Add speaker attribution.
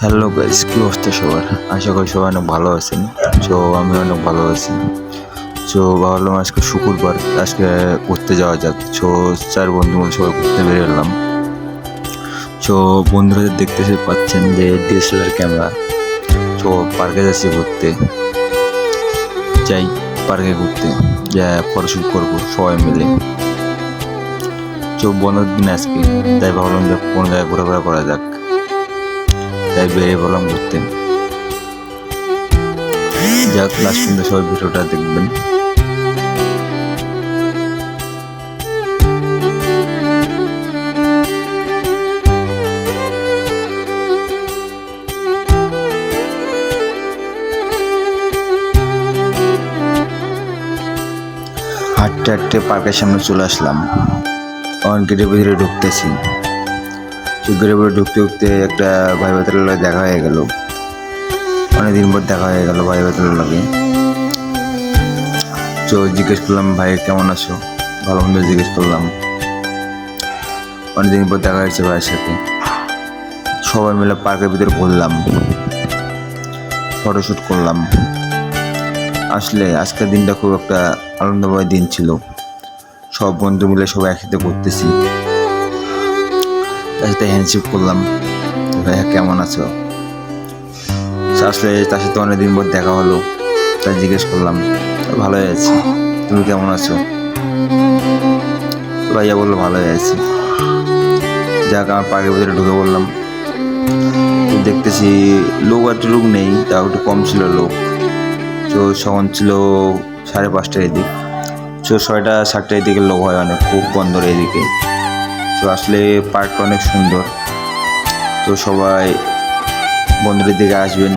Speaker 1: Hello guys, কি অবস্থা সবার? আশা করি সবাই অনেক ভালো আছেন। আমি অনেক ভালো আছি। ভাবলাম আজকে শুক্রবার, আজকে ঘুরতে যাওয়া যাক। চার বন্ধু মিলে সবাই ঘুরতে বেরিয়ে এলাম। বন্ধুরা দেখতে পাচ্ছেন যে ডিএসএলআর ক্যামেরা। পার্কে যাচ্ছি ঘুরতে। যাই পার্কে ঘুরতে, যা ফটোশ্যুট করবো সবাই মিলে। বন্ধুর দিন আজকে, তাই ভাবলাম যে কোন জায়গায় ঘোরাফেরা করা যাক, তাই বেরিয়ে পড়লাম ঘুরতে। যাক, লাস্ট পর্যন্ত সবাই ভিডিওটা দেখবেন। হাঁটতে হাঁটতে পার্কের সামনে চলে আসলাম। তখন গেটের ভিতরে ঢুকতেছি। গেটের ভিতরে ঢুকতে ঢুকতে একটা ভাই ভাতার লগে দেখা হয়ে গেল। অনেকদিন পর দেখা হয়ে গেল ভাই ভাতার লগে। জিজ্ঞেস করলাম, ভাই কেমন আছো? ভালো মন্দ জিজ্ঞেস করলাম। অনেকদিন পর দেখা হয়েছে ভাইয়ের সাথে। সবাই মিলে পার্কের ভিতরে ঘুরলাম, ফটোশ্যুট করলাম। আসলে আজকের দিনটা খুব একটা আনন্দময় দিন ছিল। সব বন্ধু মিলে সবাই একসাথে ঘুরতেছি। তার সাথে হ্যান্ডশেক করলাম, ভাইয়া কেমন আছো? আসলে তার সাথে অনেকদিন পর দেখা হলো, তাই জিজ্ঞেস করলাম, ভালোই আছি, তুমি কেমন আছো? ভাইয়া বললো ভালোই আছি। যাক, আমার পার্কের ভিতরে ঢুকে বললাম। দেখতেছি লোক আর লোক নেই, তাও একটু কম ছিল লোক। সখন ছিল 5:30 এদিক। 6:30-7টার এদিকে লোক হয় অনেক, খুব বন্দর এদিকে। আসলে পার্কটা অনেক সুন্দর। সবাই বন্দরের দিকে আসবেন।